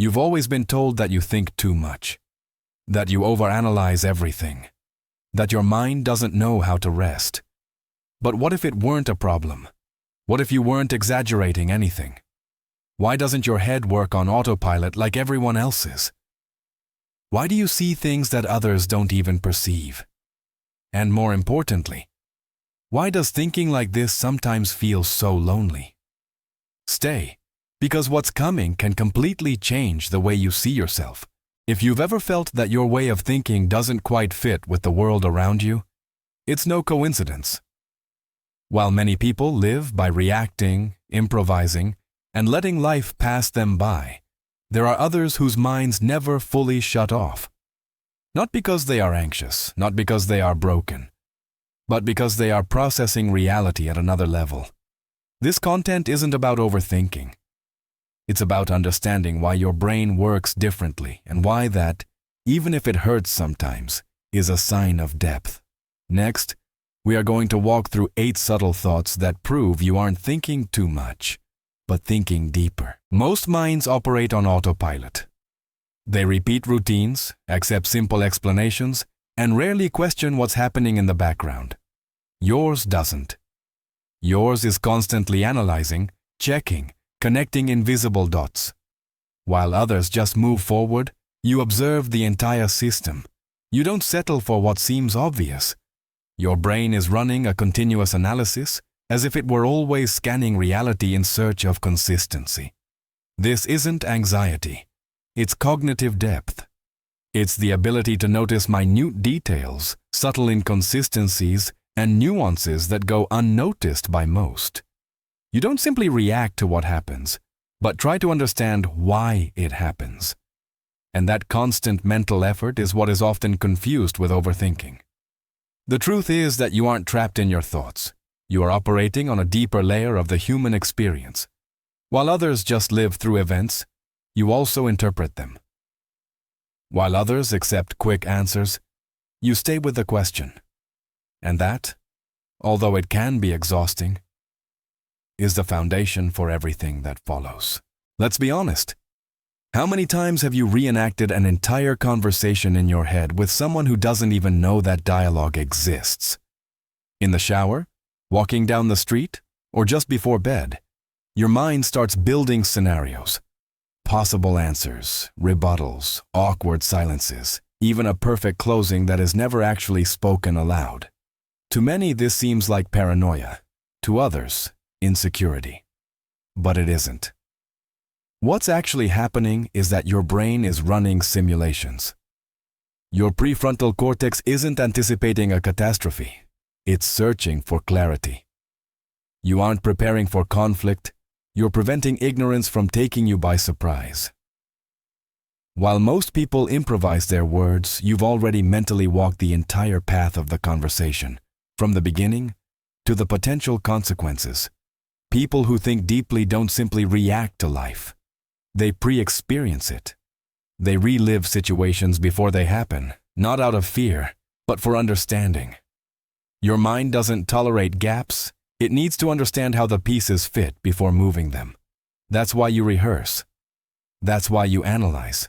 You've always been told that you think too much, that you overanalyze everything, that your mind doesn't know how to rest. But what if it weren't a problem? What if you weren't exaggerating anything? Why doesn't your head work on autopilot like everyone else's? Why do you see things that others don't even perceive? And more importantly, why does thinking like this sometimes feel so lonely? Stay, because what's coming can completely change the way you see yourself. If you've ever felt that your way of thinking doesn't quite fit with the world around you, it's no coincidence. While many people live by reacting, improvising, and letting life pass them by, there are others whose minds never fully shut off. Not because they are anxious, not because they are broken, but because they are processing reality at another level. This content isn't about overthinking. It's about understanding why your brain works differently and why that, even if it hurts sometimes, is a sign of depth. Next, we are going to walk through 8 subtle thoughts that prove you aren't thinking too much, but thinking deeper. Most minds operate on autopilot. They repeat routines, accept simple explanations, and rarely question what's happening in the background. Yours doesn't. Yours is constantly analyzing, checking, connecting invisible dots. While others just move forward, you observe the entire system. You don't settle for what seems obvious. Your brain is running a continuous analysis, as if it were always scanning reality in search of consistency. This isn't anxiety. It's cognitive depth. It's the ability to notice minute details, subtle inconsistencies, and nuances that go unnoticed by most. You don't simply react to what happens, but try to understand why it happens. And that constant mental effort is what is often confused with overthinking. The truth is that you aren't trapped in your thoughts. You are operating on a deeper layer of the human experience. While others just live through events, you also interpret them. While others accept quick answers, you stay with the question. And that, although it can be exhausting, is the foundation for everything that follows. Let's be honest. How many times have you reenacted an entire conversation in your head with someone who doesn't even know that dialogue exists? In the shower, walking down the street, or just before bed, your mind starts building scenarios. Possible answers, rebuttals, awkward silences, even a perfect closing that is never actually spoken aloud. To many, this seems like paranoia. To others, insecurity. But it isn't. What's actually happening is that your brain is running simulations. Your prefrontal cortex isn't anticipating a catastrophe. It's searching for clarity. You aren't preparing for conflict. You're preventing ignorance from taking you by surprise. While most people improvise their words, you've already mentally walked the entire path of the conversation, from the beginning to the potential consequences. People who think deeply don't simply react to life. They pre-experience it. They relive situations before they happen, not out of fear, but for understanding. Your mind doesn't tolerate gaps. It needs to understand how the pieces fit before moving them. That's why you rehearse. That's why you analyze.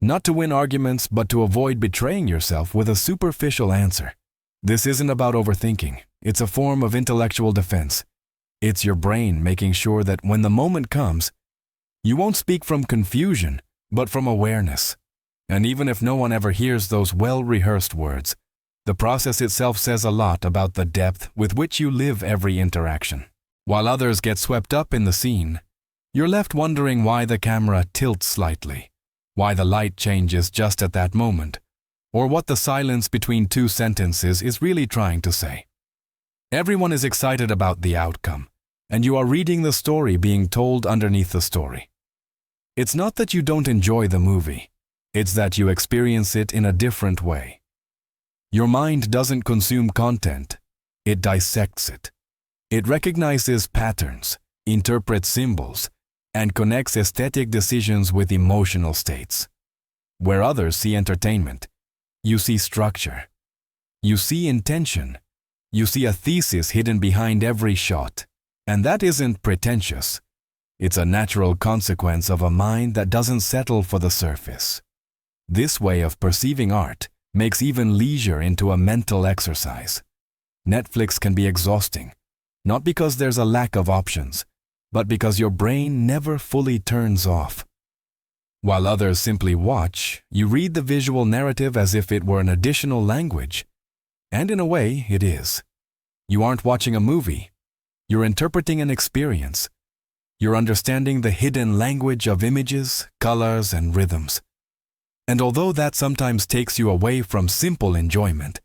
Not to win arguments, but to avoid betraying yourself with a superficial answer. This isn't about overthinking. It's a form of intellectual defense. It's your brain making sure that when the moment comes, you won't speak from confusion, but from awareness. And even if no one ever hears those well-rehearsed words, the process itself says a lot about the depth with which you live every interaction. While others get swept up in the scene, you're left wondering why the camera tilts slightly, why the light changes just at that moment, or what the silence between 2 sentences is really trying to say. Everyone is excited about the outcome, and you are reading the story being told underneath the story. It's not that you don't enjoy the movie, it's that you experience it in a different way. Your mind doesn't consume content, it dissects it. It recognizes patterns, interprets symbols, and connects aesthetic decisions with emotional states. Where others see entertainment, you see structure. You see intention. You see a thesis hidden behind every shot. And that isn't pretentious. It's a natural consequence of a mind that doesn't settle for the surface. This way of perceiving art makes even leisure into a mental exercise. Netflix can be exhausting, not because there's a lack of options, but because your brain never fully turns off. While others simply watch, you read the visual narrative as if it were an additional language. And in a way, it is. You aren't watching a movie. You're interpreting an experience. You're understanding the hidden language of images, colors, and rhythms. And although that sometimes takes you away from simple enjoyment,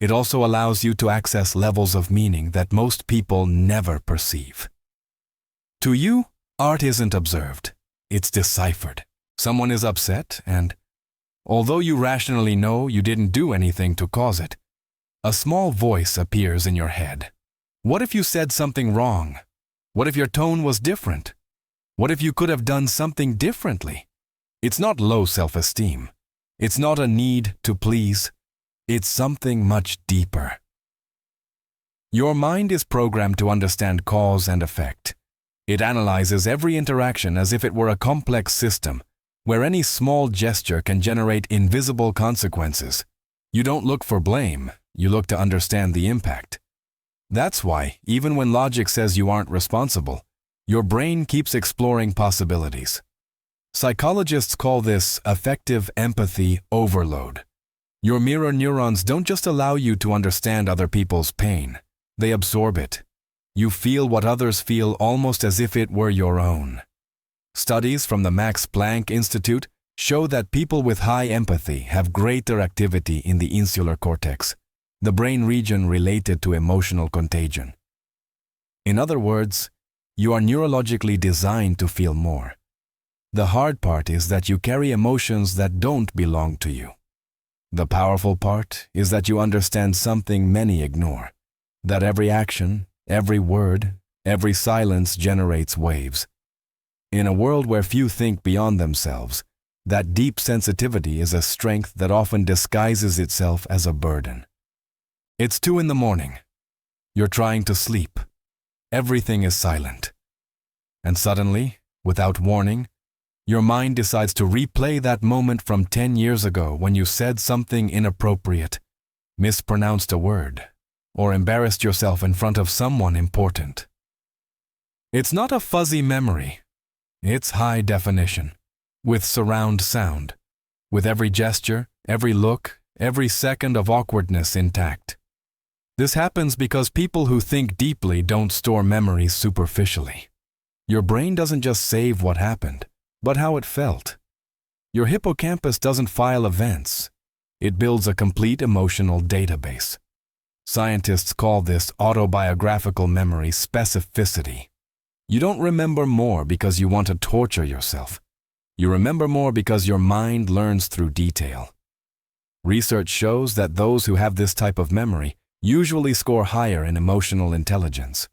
it also allows you to access levels of meaning that most people never perceive. To you, art isn't observed. It's deciphered. Someone is upset, and although you rationally know you didn't do anything to cause it, a small voice appears in your head. What if you said something wrong? What if your tone was different? What if you could have done something differently? It's not low self-esteem. It's not a need to please. It's something much deeper. Your mind is programmed to understand cause and effect. It analyzes every interaction as if it were a complex system, where any small gesture can generate invisible consequences. You don't look for blame, you look to understand the impact. That's why, even when logic says you aren't responsible, your brain keeps exploring possibilities. Psychologists call this affective empathy overload. Your mirror neurons don't just allow you to understand other people's pain, they absorb it. You feel what others feel almost as if it were your own. Studies from the Max Planck Institute show that people with high empathy have greater activity in the insular cortex, the brain region related to emotional contagion. In other words, you are neurologically designed to feel more. The hard part is that you carry emotions that don't belong to you. The powerful part is that you understand something many ignore, that every action, every word, every silence generates waves. In a world where few think beyond themselves, that deep sensitivity is a strength that often disguises itself as a burden. It's 2 a.m. You're trying to sleep. Everything is silent. And suddenly, without warning, your mind decides to replay that moment from 10 years ago when you said something inappropriate, mispronounced a word, or embarrassed yourself in front of someone important. It's not a fuzzy memory. It's high definition, with surround sound, with every gesture, every look, every second of awkwardness intact. This happens because people who think deeply don't store memories superficially. Your brain doesn't just save what happened, but how it felt. Your hippocampus doesn't file events. It builds a complete emotional database. Scientists call this autobiographical memory specificity. You don't remember more because you want to torture yourself. You remember more because your mind learns through detail. Research shows that those who have this type of memory usually score higher in emotional intelligence,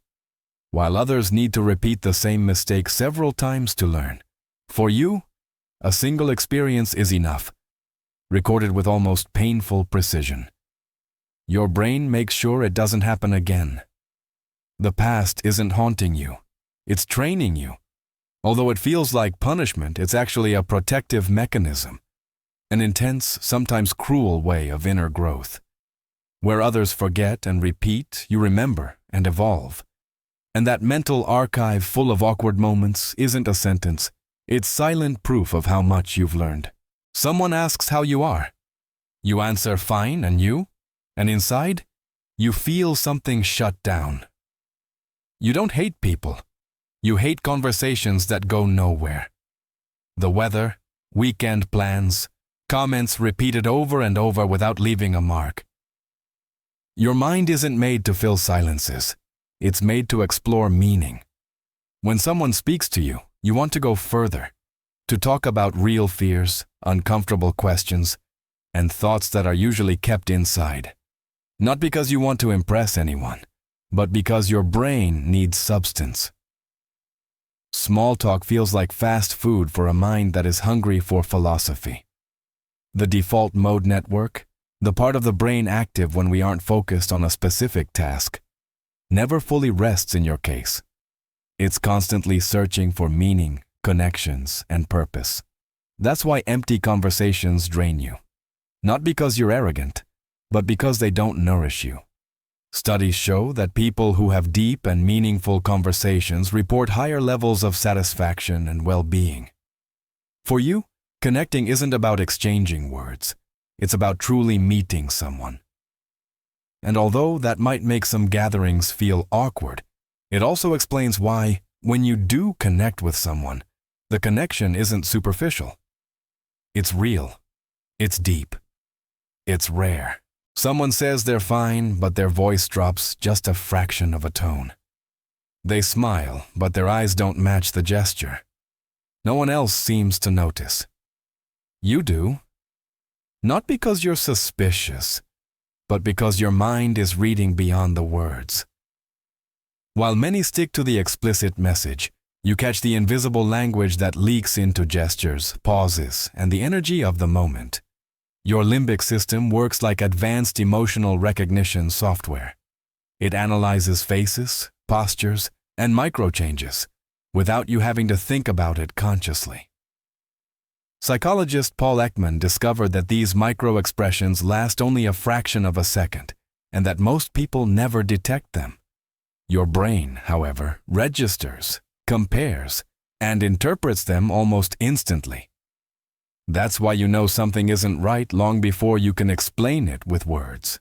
while others need to repeat the same mistake several times to learn. For you, a single experience is enough, recorded with almost painful precision. Your brain makes sure it doesn't happen again. The past isn't haunting you, it's training you. Although it feels like punishment, it's actually a protective mechanism, an intense, sometimes cruel way of inner growth. Where others forget and repeat, you remember and evolve. And that mental archive full of awkward moments isn't a sentence. It's silent proof of how much you've learned. Someone asks how you are. You answer fine, and you? And inside, you feel something shut down. You don't hate people. You hate conversations that go nowhere. The weather, weekend plans, comments repeated over and over without leaving a mark. Your mind isn't made to fill silences. It's made to explore meaning. When someone speaks to you, you want to go further, to talk about real fears, uncomfortable questions, and thoughts that are usually kept inside. Not because you want to impress anyone, but because your brain needs substance. Small talk feels like fast food for a mind that is hungry for philosophy. The default mode network, the part of the brain active when we aren't focused on a specific task, never fully rests in your case. It's constantly searching for meaning, connections, and purpose. That's why empty conversations drain you. Not because you're arrogant, but because they don't nourish you. Studies show that people who have deep and meaningful conversations report higher levels of satisfaction and well-being. For you, connecting isn't about exchanging words. It's about truly meeting someone. And although that might make some gatherings feel awkward, it also explains why, when you do connect with someone, the connection isn't superficial. It's real. It's deep. It's rare. Someone says they're fine, but their voice drops just a fraction of a tone. They smile, but their eyes don't match the gesture. No one else seems to notice. You do. Not because you're suspicious, but because your mind is reading beyond the words. While many stick to the explicit message, you catch the invisible language that leaks into gestures, pauses, and the energy of the moment. Your limbic system works like advanced emotional recognition software. It analyzes faces, postures, and micro-changes without you having to think about it consciously. Psychologist Paul Ekman discovered that these micro-expressions last only a fraction of a second, and that most people never detect them. Your brain, however, registers, compares, and interprets them almost instantly. That's why you know something isn't right long before you can explain it with words.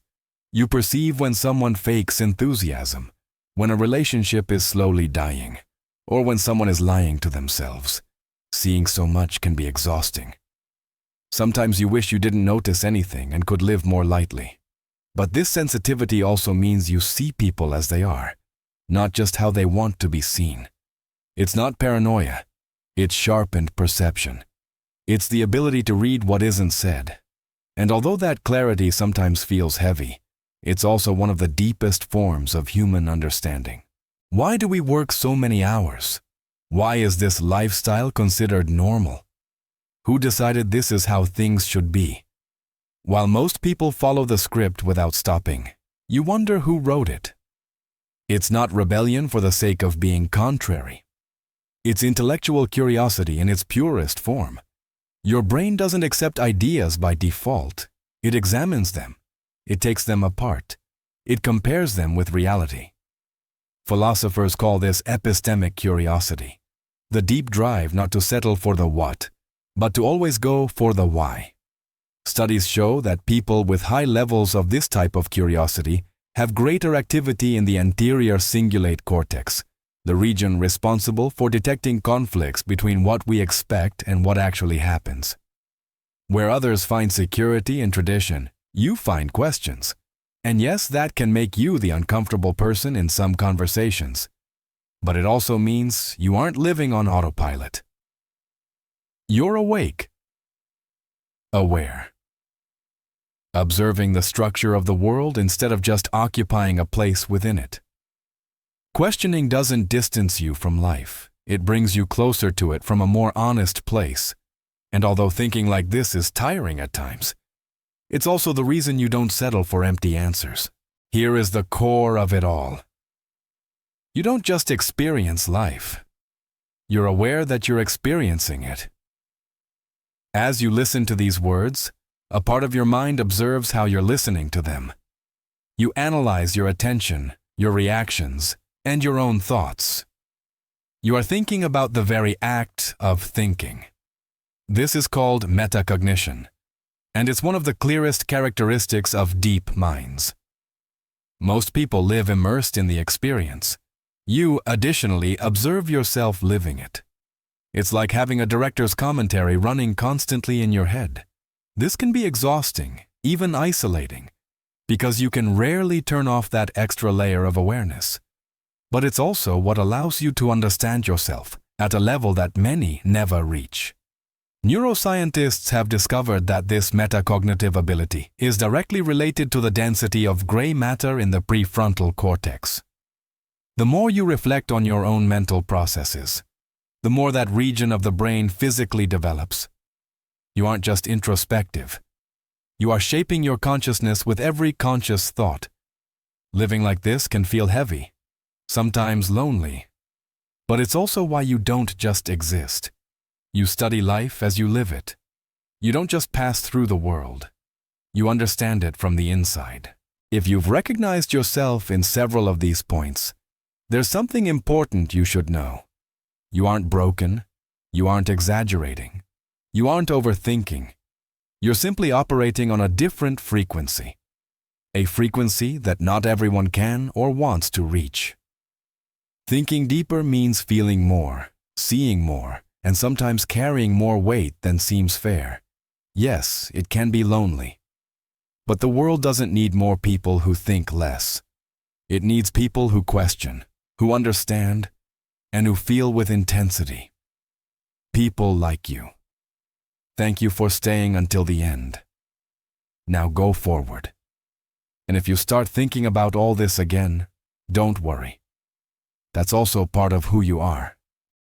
You perceive when someone fakes enthusiasm, when a relationship is slowly dying, or when someone is lying to themselves. Seeing so much can be exhausting. Sometimes you wish you didn't notice anything and could live more lightly. But this sensitivity also means you see people as they are, not just how they want to be seen. It's not paranoia. It's sharpened perception. It's the ability to read what isn't said. And although that clarity sometimes feels heavy, it's also one of the deepest forms of human understanding. Why do we work so many hours? Why is this lifestyle considered normal? Who decided this is how things should be? While most people follow the script without stopping, you wonder who wrote it. It's not rebellion for the sake of being contrary. It's intellectual curiosity in its purest form. Your brain doesn't accept ideas by default. It examines them. It takes them apart. It compares them with reality. Philosophers call this epistemic curiosity, the deep drive not to settle for the what, but to always go for the why. Studies show that people with high levels of this type of curiosity have greater activity in the anterior cingulate cortex, the region responsible for detecting conflicts between what we expect and what actually happens. Where others find security in tradition, you find questions. And yes, that can make you the uncomfortable person in some conversations. But it also means you aren't living on autopilot. You're awake. Aware. Observing the structure of the world instead of just occupying a place within it. Questioning doesn't distance you from life. It brings you closer to it from a more honest place. And although thinking like this is tiring at times, it's also the reason you don't settle for empty answers. Here is the core of it all. You don't just experience life. You're aware that you're experiencing it. As you listen to these words, a part of your mind observes how you're listening to them. You analyze your attention, your reactions, and your own thoughts. You are thinking about the very act of thinking. This is called metacognition, and it's one of the clearest characteristics of deep minds. Most people live immersed in the experience. You, additionally, observe yourself living it. It's like having a director's commentary running constantly in your head. This can be exhausting, even isolating, because you can rarely turn off that extra layer of awareness. But it's also what allows you to understand yourself at a level that many never reach. Neuroscientists have discovered that this metacognitive ability is directly related to the density of gray matter in the prefrontal cortex. The more you reflect on your own mental processes, the more that region of the brain physically develops. You aren't just introspective. You are shaping your consciousness with every conscious thought. Living like this can feel heavy, sometimes lonely, But it's also why you don't just exist. You study life as you live it. You don't just pass through the world. You understand it from the inside. If you've recognized yourself in several of these points, there's something important you should know. You aren't broken. You aren't exaggerating. You aren't overthinking. You're simply operating on a different frequency. A frequency that not everyone can or wants to reach. Thinking deeper means feeling more, seeing more, and sometimes carrying more weight than seems fair. Yes, it can be lonely. But the world doesn't need more people who think less. It needs people who question, who understand, and who feel with intensity. People like you. Thank you for staying until the end. Now go forward. And if you start thinking about all this again, don't worry. That's also part of who you are.